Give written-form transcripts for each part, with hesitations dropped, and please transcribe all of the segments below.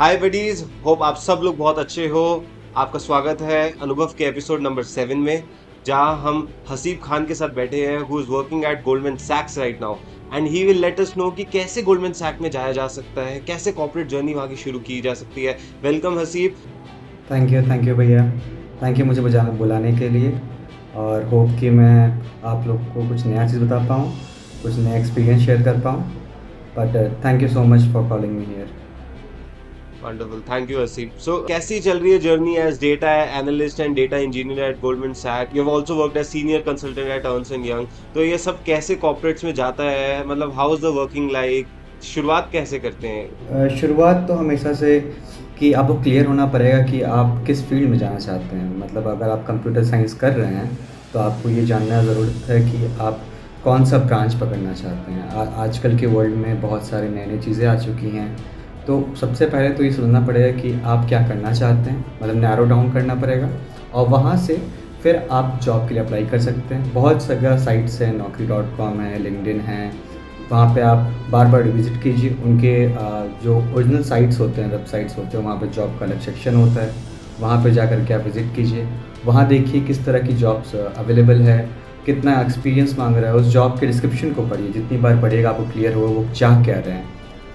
हाय buddies, hope आप सब लोग बहुत अच्छे हो। आपका स्वागत है अनुभव के एपिसोड नंबर 7 में, जहां हम हसीब खान के साथ बैठे हैं, who is working at Goldman सैक्स right now. And he will let us know कि कैसे गोल्डमैन सैक में जाया जा सकता है, कैसे कॉर्पोरेट जर्नी वहां की शुरू की जा सकती है। वेलकम हसीब। थैंक यू भैया। थैंक यू मुझे बुलाने के लिए। और होप कि मैं आप लोग को कुछ नया चीज़ बता पाऊँ, कुछ नया एक्सपीरियंस शेयर कर पाऊँ। But thank you so much for calling me here. Wonderful, thank you Haseeb. So कैसी चल रही है journey as data analyst and data engineer at Goldman Sachs? You have also worked as senior consultant at Ernst and Young. तो ये सब कैसे corporates में जाता है, मतलब how is the working like? शुरुआत कैसे करते हैं? शुरुआत तो हमेशा से कि आपको क्लियर होना पड़ेगा कि आप किस फील्ड में जाना चाहते हैं। मतलब अगर आप कंप्यूटर साइंस कर रहे हैं तो आपको ये जानना ज़रूरत है कि आप कौन सा ब्रांच पकड़ना चाहते हैं। आजकल के वर्ल्ड में बहुत सारी नई नई चीज़ें आ चुकी हैं। तो सबसे पहले तो ये समझना पड़ेगा कि आप क्या करना चाहते हैं, मतलब नैरो डाउन करना पड़ेगा। और वहाँ से फिर आप जॉब के लिए अप्लाई कर सकते हैं। बहुत जगह साइट्स हैं, naukri.com है, लिंक्डइन है। वहाँ पे आप बार बार विज़िट कीजिए। उनके जो ओरिजिनल साइट्स होते हैं, वेबसाइट्स होते हैं, वहाँ पे जॉब का अलग सेक्शन होता है। वहाँ पे जा कर के आप विज़िट कीजिए। वहाँ देखिए किस तरह की जॉब्स अवेलेबल है, कितना एक्सपीरियंस मांग रहा है। उस जॉब के डिस्क्रिप्शन को पढ़िए। जितनी बार पढ़िएगा आपको क्लियर होगा वो चाह क्या रहे हैं।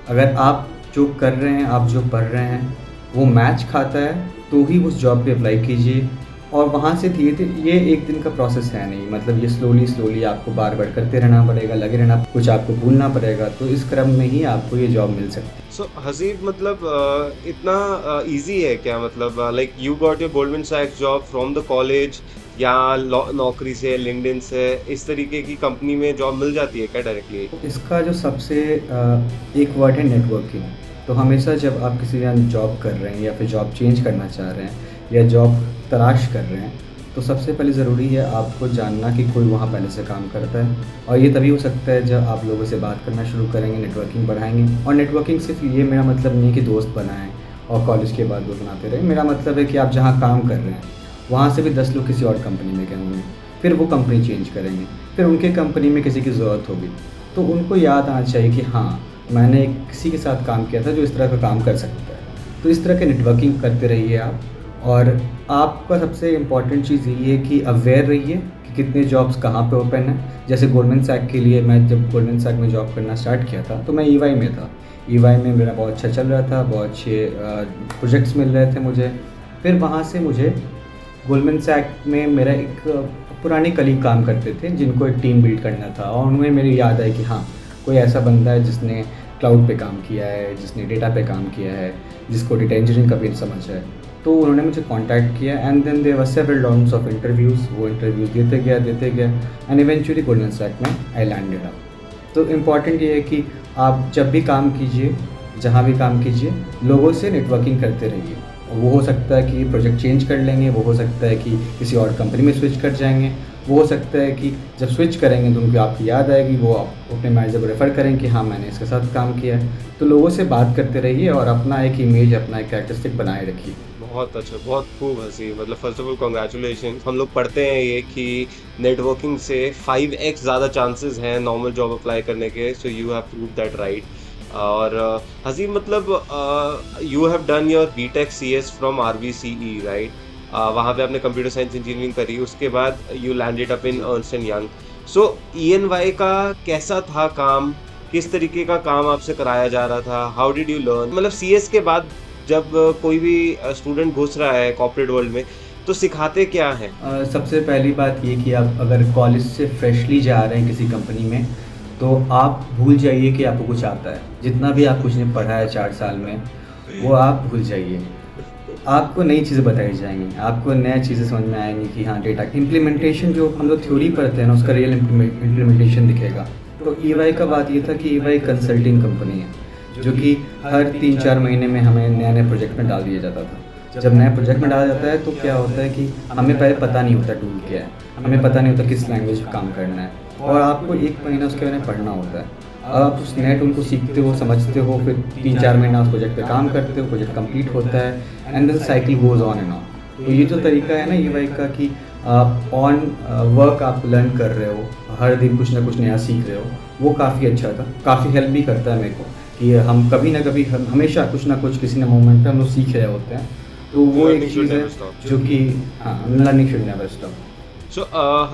अगर आप जो कर रहे हैं, आप जो पढ़ रहे हैं, वो मैच खाता है तो ही उस जॉब पे अप्लाई कीजिए। और वहाँ से धीरे-धीरे, ये एक दिन का प्रोसेस है नहीं, मतलब ये स्लोली आपको बार-बार करते रहना पड़ेगा, लगे रहना, कुछ आपको भूलना पड़ेगा। तो इस क्रम में ही आपको ये जॉब मिल सकती है। सो हसीब, मतलब इतना इजी है क्या? मतलब like you got your Goldman सैक्स जॉब फ्रॉम द कॉलेज, या नौकरी से, लिंक्डइन से, इस तरीके की कंपनी में जॉब मिल जाती है क्या डायरेक्टली? इसका जो सबसे एक वर्ड है नेटवर्किंग। तो हमेशा जब आप किसी जगह जॉब कर रहे हैं या फिर जॉब चेंज करना चाह रहे हैं या जॉब तलाश कर रहे हैं, तो सबसे पहले ज़रूरी है आपको जानना कि कोई वहाँ पहले से काम करता है। और ये तभी हो सकता है जब आप लोगों से बात करना शुरू करेंगे, नेटवर्किंग बढ़ाएंगे। और नेटवर्किंग सिर्फ ये मेरा मतलब नहीं कि दोस्त बनाएं और कॉलेज के बाद दोस्त बनाते रहें। मेरा मतलब है कि आप जहाँ काम कर रहे हैं वहाँ से भी 10 लोग किसी और कंपनी में गए होंगे, फिर वो कंपनी चेंज करेंगे, फिर उनके कंपनी में किसी की ज़रूरत होगी, तो उनको याद आना चाहिए कि हाँ, मैंने किसी के साथ काम किया था जो इस तरह का काम कर सकता है। तो इस तरह की नेटवर्किंग करते रहिए आप। और आपका सबसे इम्पॉर्टेंट चीज़ ये है कि अवेयर रहिए कि कितने जॉब्स कहाँ पे ओपन हैं। जैसे गोल्डमैन सैक के लिए, मैं जब गोल्डमैन सैक में जॉब करना स्टार्ट किया था तो मैं ईवाई में था। ईवाई में मेरा बहुत अच्छा चल रहा था, बहुत अच्छे प्रोजेक्ट्स मिल रहे थे मुझे। फिर वहाँ से मुझे गोल्डमैन सैक में मेरा एक पुराने कलीग काम करते थे जिनको एक टीम बिल्ड करना था। और उनमें मेरी याद आई कि हाँ, कोई ऐसा बंदा है जिसने क्लाउड पे काम किया है, जिसने डेटा पे काम किया है, जिसको डेटा इंजीनियरिंग का भी समझ है। तो उन्होंने मुझे कांटेक्ट किया and then there were several rounds of interviews. वो इंटरव्यूज़ देते गया एंड इवेंचुअली गोल्डमैन सैक में आई लैंडेड अप। तो इम्पॉर्टेंट ये है कि आप जब भी काम कीजिए, जहाँ भी काम कीजिए, लोगों से नेटवर्किंग करते रहिए। वो हो सकता है कि प्रोजेक्ट चेंज कर लेंगे, वो हो सकता है कि किसी और कंपनी में स्विच कर जाएंगे, वो हो सकता है कि जब स्विच करेंगे तो उनको आपकी याद आएगी, वो आप अपने मैनेजर को रेफ़र करें कि हाँ, मैंने इसके साथ काम किया है। तो लोगों से बात करते रहिए और अपना एक इमेज, अपना एक कैरेक्टरिस्टिक बनाए रखिए। बहुत अच्छा, बहुत खूब हसी। मतलब फर्स्ट ऑफ ऑल कॉन्ग्रेचुलेशन। हम लोग पढ़ते हैं ये कि नेटवर्किंग से 5x ज़्यादा चांसेस हैं नॉर्मल जॉब अप्लाई करने के। So you have prove that right. और हसी, मतलब you have done your BTech C S from RVCE right? वहाँ पे आपने कंप्यूटर साइंस इंजीनियरिंग करी, उसके बाद you landed up in Ernst and Young. So EY का कैसा था काम? किस तरीके का काम आपसे कराया जा रहा था? How did you learn? मतलब CS के बाद जब कोई भी स्टूडेंट घुस रहा है कॉर्पोरेट वर्ल्ड में, तो सिखाते क्या हैं? सबसे पहली बात ये कि आप अगर कॉलेज से फ्रेशली जा रहे हैं किसी कंपनी में, तो आप भूल जाइए कि आपको कुछ आता है। जितना भी आप कुछ ने पढ़ा है 4 साल में, वो आप भूल जाइए। आपको नई चीज़ें बताई जाएँगी, आपको नई चीज़ें समझ में आएँगी कि हाँ, डेटा इम्प्लीमेंटेशन जो हम लोग थ्योरी पढ़ते हैं ना, उसका रियल इम्प्लीमेंटेशन दिखेगा। तो ईवाई का बात ये था कि ईवाई कंसल्टिंग कंपनी है, जो कि हर 3-4 महीने में हमें नए-नए प्रोजेक्ट में डाल दिया जाता था। जब नए प्रोजेक्ट में डाला जाता है तो क्या होता है कि हमें पहले पता नहीं होता टूल क्या है, हमें पता नहीं होता किस लैंग्वेज में काम करना है, और आपको 1 महीना उसके बारे में पढ़ना होता है। अब आप उस नए टूल को सीखते हो, समझते हो, फिर 3-4 महीना उस प्रोजेक्ट पे काम करते हो, प्रोजेक्ट कंप्लीट होता है and then cycle goes on and on. तो ये जो तरीका है ना ईवाई का कि आप ऑन वर्क आप लर्न कर रहे हो, हर दिन कुछ ना कुछ नया सीख रहे हो, वो काफ़ी अच्छा था, काफ़ी हेल्प भी करता है मेरे को। कि हम कभी ना कभी हमेशा कुछ ना कुछ किसी न मोमेंट पे हम लोग सीख रहे होते हैं। तो वो लर्निंग एक शुड चीज़ है नेवर स्टॉप। जो कि हाँ, लर्निंग शुड नेवर स्टॉप। सो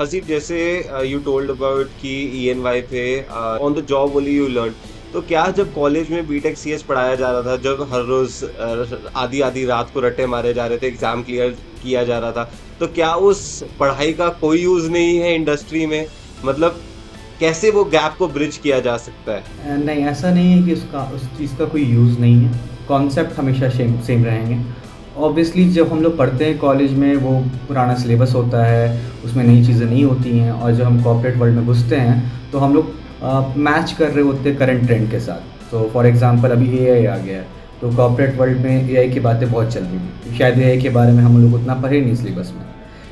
हसीब, जैसे यू टोल्ड अबाउट कि ENY पे on the job only you learn, तो क्या जब कॉलेज में बीटेक CS पढ़ाया जा रहा था, जब हर रोज आधी आधी रात को रट्टे मारे जा रहे थे, एग्जाम क्लियर किया जा रहा था, तो क्या उस पढ़ाई का कोई यूज नहीं है इंडस्ट्री में? मतलब कैसे वो गैप को ब्रिज किया जा सकता है? नहीं, ऐसा नहीं है कि उसका उस चीज़ का कोई यूज़ नहीं है। कॉन्सेप्ट हमेशा सेम सेम रहेंगे। ऑब्वियसली जब हम लोग पढ़ते हैं कॉलेज में, वो पुराना सिलेबस होता है, उसमें नई चीज़ें नहीं होती हैं, और जब हम कॉर्पोरेट वर्ल्ड में घुसते हैं तो हम लोग मैच कर रहे होते हैं करंट ट्रेंड के साथ। तो फॉर एग्ज़ाम्पल अभी एआई आ गया है, तो कॉर्पोरेट वर्ल्ड में एआई की बातें बहुत चल रही हैं। शायद एआई के बारे में हम लोग उतना पढ़े नहीं सिलेबस में।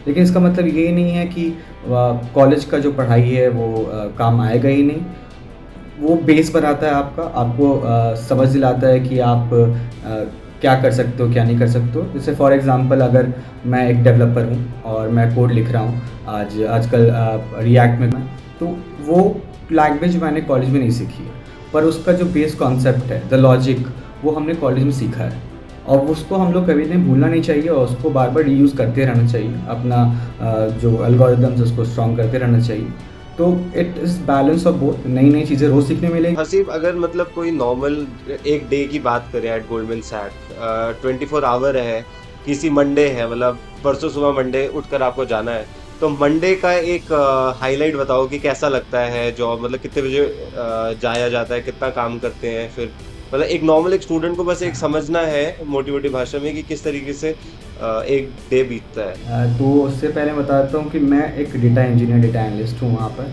लेकिन इसका मतलब ये नहीं है कि कॉलेज का जो पढ़ाई है वो काम आएगा ही नहीं। वो बेस बनाता है आपका, आपको समझ दिलाता है कि आप क्या कर सकते हो, क्या नहीं कर सकते हो। जैसे फॉर एग्ज़ाम्पल अगर मैं एक डेवलपर हूँ और मैं कोड लिख रहा हूँ आजकल रिएक्ट में, तो वो लैंग्वेज मैंने कॉलेज में नहीं सीखी है, पर उसका जो बेस कॉन्सेप्ट है, द लॉजिक, वो हमने कॉलेज में सीखा है। और उसको हम लोग कभी नहीं भूलना नहीं चाहिए, और उसको बार बार रीयूज़ करते रहना चाहिए। अपना जो एल्गोरिदम्स उसको स्ट्रॉन्ग करते रहना चाहिए। तो it is balance of both, नई नई चीज़ें रोज़ सीखने मिलेगी। हसीब, अगर मतलब कोई नॉर्मल एक डे की बात करें एट गोल्डमैन सैक, 24 आवर है, किसी मंडे है, मतलब परसों सुबह मंडे उठकर आपको जाना है, तो मंडे का एक हाईलाइट बताओ कि कैसा लगता है जॉब, मतलब कितने बजे जाया जाता है, कितना काम करते हैं, फिर मतलब एक नॉर्मल एक स्टूडेंट को बस एक समझना है मोटी मोटी भाषा में कि किस तरीके से एक डे बीतता है। तो उससे पहले बताता हूँ कि मैं एक डेटा इंजीनियर, डेटा एनालिस्ट हूँ वहाँ पर।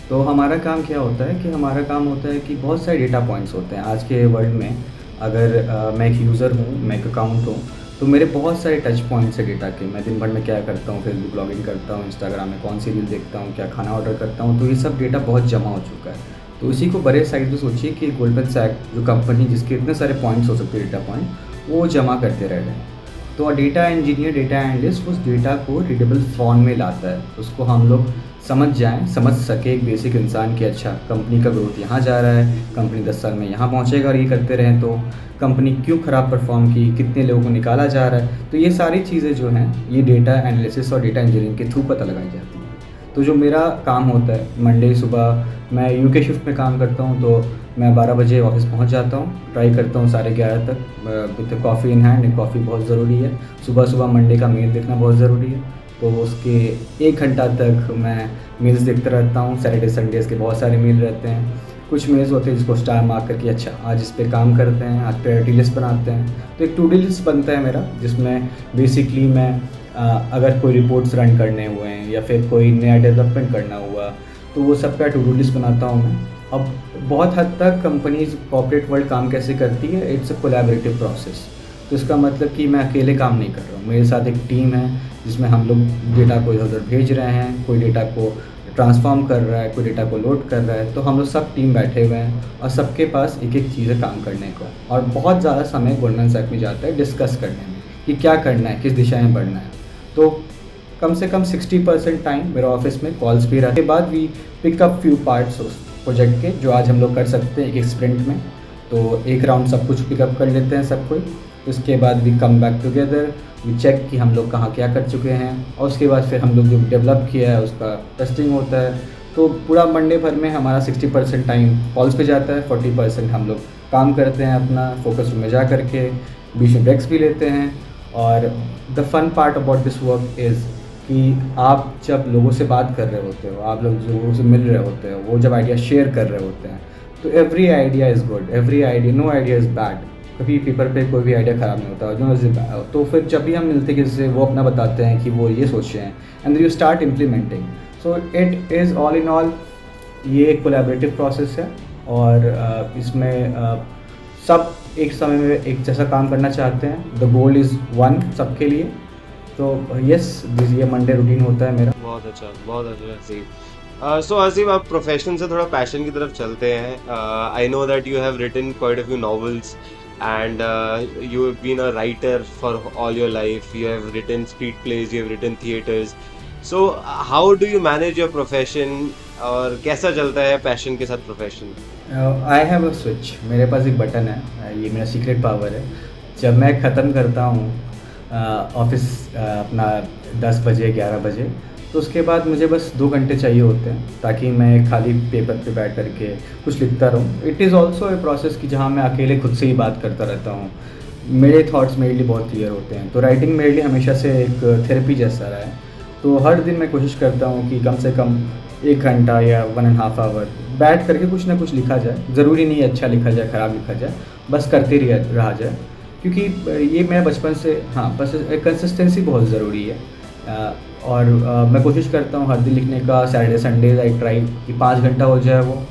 तो हमारा काम क्या होता है कि हमारा काम होता है कि बहुत सारे डेटा पॉइंट्स होते हैं आज के वर्ल्ड में। अगर मैं एक यूज़र हूँ, मैं एक अकाउंट हूँ, तो मेरे बहुत सारे टच पॉइंट्स हैं डेटा के। मैं दिन भर में क्या करता हूँ, फेसबुक लॉगिन करता हूँ, इंस्टाग्राम में कौन सी रील देखता हूँ, क्या खाना ऑर्डर करता हूँ, तो ये सब डेटा बहुत जमा हो चुका है। तो इसी को बड़े साइज में सोचिए कि गोल्डमैन सैक जो कंपनी जिसके इतने सारे पॉइंट्स हो सकते हैं, डेटा पॉइंट, वो जमा करते रह रहे हैं। तो डेटा इंजीनियर, डेटा एनालिस्ट उस डेटा को रीडेबल फॉर्म में लाता है, उसको हम लोग समझ सके एक बेसिक इंसान कि अच्छा कंपनी का ग्रोथ यहाँ जा रहा है, कंपनी 10 साल में यहाँ पहुँचेगा, और ये करते रहें तो कंपनी क्यों ख़राब परफॉर्म की, कितने लोगों को निकाला जा रहा है। तो ये सारी चीज़ें जो हैं, ये डेटा एनालिसिस और डेटा इंजीनियरिंग के थ्रू पता लगाई जाती हैं। तो जो मेरा काम होता है, मंडे सुबह मैं यूके शिफ्ट में काम करता हूँ, तो मैं 12 बजे ऑफिस पहुँच जाता हूँ, ट्राई करता हूँ 11:30 तक with coffee in hand. Coffee बहुत ज़रूरी है, सुबह सुबह मंडे का मेल देखना बहुत ज़रूरी है। तो उसके 1 घंटा तक मैं मेल्स देखता रहता हूँ। सैटरडे संडेज़ के बहुत सारे मेल रहते हैं। कुछ मेल्स होते हैं जिसको स्टार मार्क करके अच्छा आज इस पे काम करते हैं, आज प्रायोरिटी लिस्ट बनाते हैं। तो एक टू डू लिस्ट बनता है मेरा, जिसमें बेसिकली मैं अगर कोई रिपोर्ट्स रन करने हुए हैं या फिर कोई नया डेवलपमेंट करना हुआ, तो वो सब का टू डू लिस्ट बनाता हूँ मैं। अब बहुत हद तक कंपनीज कॉर्पोरेट वर्ल्ड काम कैसे करती है, इट्स अ कोलैबोरेटिव प्रोसेस। तो इसका मतलब कि मैं अकेले काम नहीं कर रहा हूँ, मेरे साथ एक टीम है जिसमें हम लोग डेटा को इधर उधर भेज रहे हैं, कोई डेटा को ट्रांसफॉर्म कर रहा है, कोई डेटा को लोड कर रहा है। तो हम लोग सब टीम बैठे हुए हैं और सबके पास एक एक चीज़ है काम करने को, और बहुत ज़्यादा समय गोल्डमैन सैक में जाता है डिस्कस करने में कि क्या करना है, किस दिशा में बढ़ना है। तो कम से कम 60% टाइम मेरा ऑफिस में कॉल्स भी रहते। के बाद we pick up few parts उस प्रोजेक्ट के जो आज हम लोग कर सकते हैं एक स्प्रिंट में। तो एक राउंड सब कुछ पिकअप कर लेते हैं सब कोई। उसके बाद we come back together, we check कि हम लोग कहाँ क्या कर चुके हैं, और उसके बाद फिर हम लोग जो डेवलप किया है उसका टेस्टिंग होता है। तो पूरा मंडे भर में हमारा 60% टाइम कॉल्स पे जाता है, 40% हम लोग काम करते हैं अपना फोकस रूम में जा करके, बीच में ब्रेक्स भी लेते हैं। और the fun part about this work is कि आप जब लोगों से बात कर रहे होते हो, आप लोग जो लोगों से मिल रहे होते हो, वो जब आइडिया शेयर कर रहे होते हैं, तो every idea is good, every idea, no idea is bad. कभी पेपर पे कोई भी आइडिया ख़राब नहीं होता जो। तो फिर जब भी हम मिलते हैं किसी से, वो अपना बताते हैं कि वो ये सोचे हैं, and you start implementing. So it is all in all ये एक कोलैबोरेटिव प्रोसेस है, और इसमें सब एक समय में एक जैसा काम करना चाहते हैं। द गोल इज़ वन सबके लिए। तो यस, ये मंडे रूटीन होता है मेरा। बहुत अच्छा, बहुत अच्छा हसीब। सो हसीब, आप प्रोफेशन से थोड़ा पैशन की तरफ चलते हैं। I know that you have written quite a few novels and you have been a writer for all your life. You have written street plays, you have written theaters. So how do you manage your profession और कैसा चलता है passion के साथ profession? I have a switch, मेरे पास एक button है, ये मेरा सीक्रेट पावर है। जब मैं ख़त्म करता हूँ ऑफिस अपना 10 बजे 11 बजे, तो उसके बाद मुझे बस 2 घंटे चाहिए होते हैं ताकि मैं खाली पेपर पे बैठ करके कुछ लिखता रहूँ। It is also a process कि जहाँ मैं अकेले खुद से ही बात करता रहता हूँ। मेरे थॉट्स मेरे लिए बहुत क्लियर होते हैं, तो राइटिंग मेरे लिए हमेशा से एक थेरेपी जैसा रहा है। तो हर दिन मैं कोशिश करता हूँ कि कम से कम 1 घंटा या 1.5 आवर बैठ करके कुछ ना कुछ लिखा जाए। ज़रूरी नहीं है अच्छा लिखा जाए, ख़राब लिखा जाए, बस करते रहा जाए। क्योंकि ये मैं बचपन से, हाँ, बस कंसिस्टेंसी बहुत ज़रूरी है। और मैं कोशिश करता हूँ हर दिन लिखने का। सैटरडे संडेज़ आई ट्राई कि 5 घंटा हो जाए वो।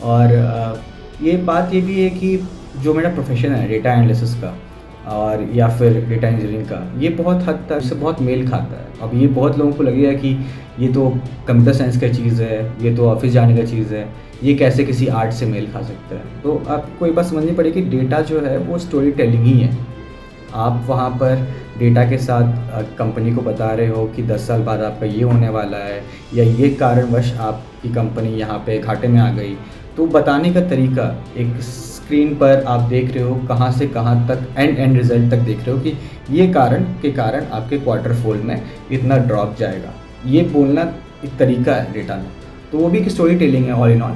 और ये बात ये भी है कि जो मेरा प्रोफेशन है डेटा एनालिसिस का और या फिर डेटा इंजीनियरिंग का, ये बहुत हद तक से बहुत मेल खाता है। अब ये बहुत लोगों को लगेगा कि ये तो कंप्यूटर साइंस का चीज़ है, ये तो ऑफिस जाने का चीज़ है, ये कैसे किसी आर्ट से मेल खा सकता है। तो आपको ये बात समझनी पड़ेगी कि डेटा जो है वो स्टोरी टेलिंग ही है। आप वहाँ पर डेटा के साथ कंपनी को बता रहे हो कि 10 साल बाद आपका ये होने वाला है, या ये कारणवश आपकी कंपनी यहाँ पे घाटे में आ गई। तो बताने का तरीका, एक स्क्रीन पर आप देख रहे हो कहाँ से कहाँ तक, एंड रिज़ल्ट तक देख रहे हो कि ये कारण के कारण आपके क्वार्टर 4 में इतना ड्रॉप जाएगा। ये बोलना एक तरीका है डेटा में, तो वो भी एक स्टोरी टेलिंग है ऑल इन ऑल।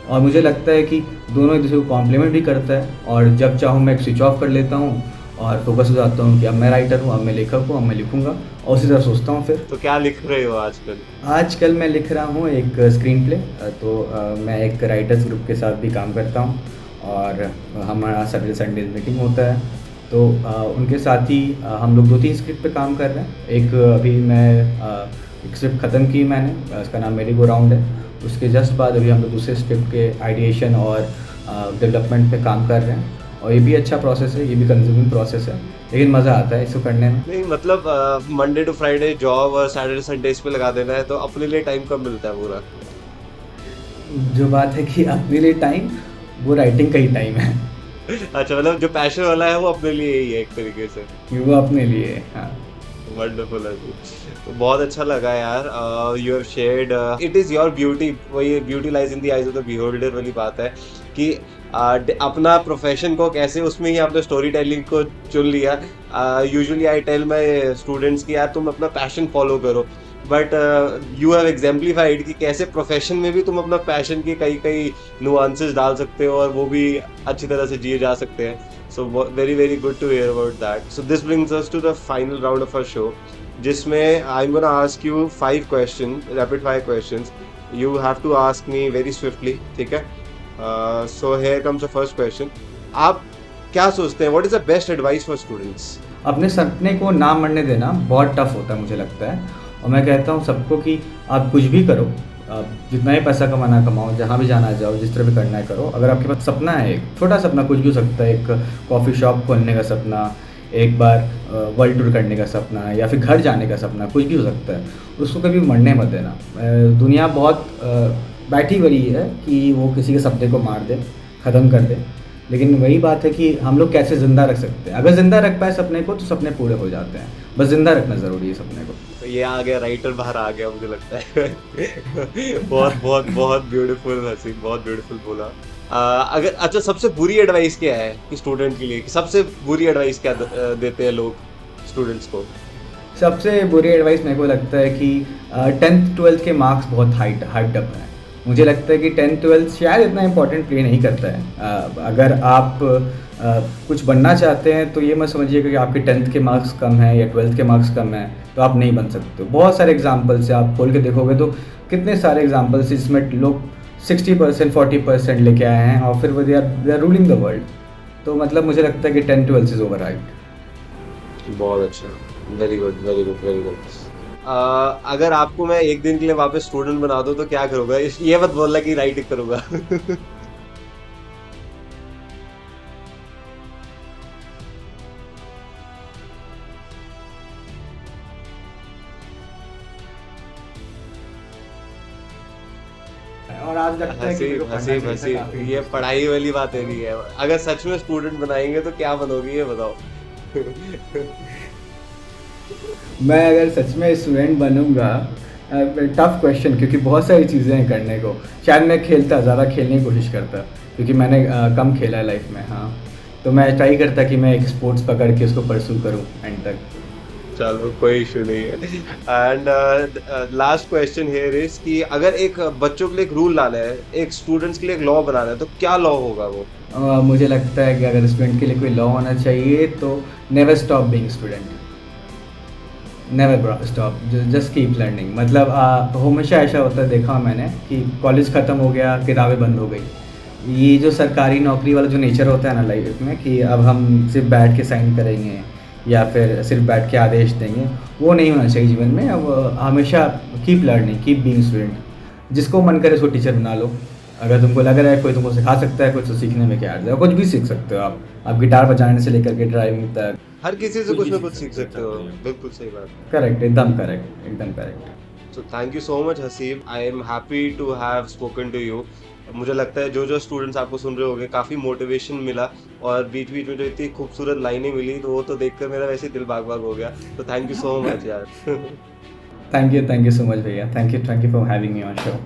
और मुझे लगता है कि दोनों एक दूसरे को कॉम्प्लीमेंट भी करता है। और जब चाहूँ मैं स्विच ऑफ कर लेता हूँ और फोकस हो जाता हूँ कि अब मैं राइटर हूँ, अब मैं लेखक हूँ, अब मैं लिखूँगा, और उसी तरह सोचता हूँ फिर। तो क्या लिख रहे हो आजकल? आजकल मैं लिख रहा हूँ एक स्क्रीन प्ले। तो मैं एक राइटर्स ग्रुप के साथ भी काम करता हूँ, और हमारा सैटरडे संडे मीटिंग होता है। तो उनके साथ ही हम लोग 2-3 स्क्रिप्ट पे काम कर रहे हैं। एक अभी मैं एक स्क्रिप्ट ख़त्म की मैंने, उसका नाम मेरी गो राउंड है। उसके जस्ट बाद अभी हम लोग दूसरे स्क्रिप्ट के आइडिएशन और डेवलपमेंट पे काम कर रहे हैं। और ये भी अच्छा प्रोसेस है, ये भी कंज्यूमिंग प्रोसेस है, लेकिन मज़ा आता है इसको करने में। नहीं मतलब मंडे टू फ्राइडे जॉब और सैटरडे संडेज पे लगा देना है, तो अपने लिए टाइम कब मिलता है पूरा? जो बात है कि अपने लिए टाइम, वो राइटिंग का ही टाइम है। अच्छा, मतलब जो पैशन वाला है वो अपने लिए ही है एक तरीके से। वो अपने लिए, हाँ। वंडरफुल है जी। तो बहुत अच्छा लगा यार। You have shared, it is your beauty, वही beauty lies in the eyes of the beholder वाली बात है कि अपना प्रोफेशन को कैसे, उसमें ही आपने स्टोरी टेलिंग को चुन लिया। Usually I tell my students कि यार तुम अपना पैशन फॉलो करो, बट यू हैव एग्जाम्प्लीफाइड कि कैसे प्रोफेशन में भी तुम अपना पैशन के कई कई नुआंसेस डाल सकते हो और वो भी अच्छी तरह से जिए जा सकते हैं। So very very good to hear about that. So this brings us to the final round of our show, जिसमें I'm gonna ask you 5 questions, rapid fire questions. You have to ask me very swiftly, ठीक है? So here comes the first question. आप क्या सोचते हैं? What is the best advice for students? अपने सपने को ना मरने देना बहुत टफ होता है मुझे लगता है। और मैं कहता हूँ सबको कि आप कुछ भी करो, आप जितना ही पैसा कमाना कमाओ, जहाँ भी जाना जाओ, जिस तरह भी करना है करो। अगर आपके पास सपना है, एक छोटा सपना, कुछ भी हो सकता है, एक कॉफ़ी शॉप खोलने का सपना, एक बार वर्ल्ड टूर करने का सपना, या फिर घर जाने का सपना, कुछ भी हो सकता है, उसको कभी मरने मत देना। दुनिया बहुत बैठी हुई है कि वो किसी के सपने को मार दे, ख़त्म कर दे। लेकिन वही बात है कि हम लोग कैसे ज़िंदा रख सकते हैं। अगर ज़िंदा रख पाए सपने को तो सपने पूरे हो जाते हैं। बस ज़िंदा रखना ज़रूरी है सपने को। तो ये आ गया, राइटर बाहर आ गया मुझे लगता है। बहुत बहुत बहुत ब्यूटीफुल हसीब, बहुत ब्यूटीफुल बोला। अगर अच्छा, सबसे बुरी एडवाइस क्या है कि स्टूडेंट के लिए, सबसे बुरी एडवाइस क्या देते हैं लोग स्टूडेंट्स को? सबसे बुरी एडवाइस मेरे को लगता है कि 10th 12th के मार्क्स बहुत हाइप्ड अप हैं। मुझे लगता है कि 10th 12th शायद इतना इंपॉर्टेंट प्ले नहीं करता है। अगर आप कुछ बनना चाहते हैं तो ये मत समझिएगा कि आपके 10th के मार्क्स कम हैं या 12th के मार्क्स कम हैं तो आप नहीं बन सकते। बहुत सारे एग्जाम्पल्स है, आप खोल के देखोगे तो कितने सारे एग्जाम्पल्स जिसमें लोग 60% 40% लेके आए हैं और फिर वो they are ruling the world. तो मतलब मुझे लगता है कि 10th 12th is over hyped. बहुत अच्छा, very good very good very good. अगर आपको मैं एक दिन के लिए वापस स्टूडेंट बना दूं तो क्या करूंगा? ये मत बोलना कि राइटिंग करूंगा। और आज लगता है कि मेरे हसीब को पढ़ना हसीब चाहिए था हसीब, काफ़ी। ये पढ़ाई वाली बातें नहीं है। अगर सच में स्टूडेंट बनाएंगे तो क्या बनोगी ये बताओ। मैं अगर सच में स्टूडेंट बनूंगा टफ क्वेश्चन, क्योंकि बहुत सारी चीज़ें हैं करने को। शायद मैं खेलता, ज़्यादा खेलने की कोशिश करता, क्योंकि मैंने कम खेला है लाइफ में। हाँ, तो मैं ट्राई करता कि मैं एक स्पोर्ट्स पकड़ के उसको परस्यू करूँ एंड तक। चलो कोई इशू नहीं है। And last question here is कि अगर एक बच्चों के लिए एक रूल लाना है, एक स्टूडेंट्स के लिए एक लॉ बनाना है, तो क्या लॉ होगा वो? मुझे लगता है कि अगर स्टूडेंट के लिए कोई लॉ होना चाहिए तो never stop being student, never stop, just keep learning. मतलब हमेशा ऐसा होता है, देखा मैंने कि कॉलेज ख़त्म हो गया, किताबें बंद हो गई। ये जो सरकारी नौकरी वाला जो नेचर होता है ना लाइफ में, कि अब हम सिर्फ बैठ के साइन करेंगे या फिर सिर्फ बैठ के आदेश देंगे, वो नहीं होना चाहिए जीवन में। अब हमेशा keep learning, keep being student. जिसको मन करे उसको टीचर बना लो। अगर तुमको लग रहा है कोई तुमको सिखा सकता है कुछ, तो सीखने में क्या अर्ज है, कुछ भी सीख सकते हो आप गिटार बजाने से लेकर के ड्राइविंग तक। हर किसी से कुछ ना कुछ सीख सकते हो, बिल्कुल सही बात। करेक्ट, एकदम करेक्ट, एकदम correct. So thank you so much Haseeb, I am happy to have spoken to you. मुझे लगता है जो जो स्टूडेंट्स आपको सुन रहे होंगे काफ़ी मोटिवेशन मिला, और बीच बीच में जो इतनी खूबसूरत लाइनें मिली, तो वो तो देखकर मेरा वैसे ही दिल बाग बाग हो गया। तो थैंक यू सो मच यार। थैंक यू सो मच भैया, thank you for having me on show.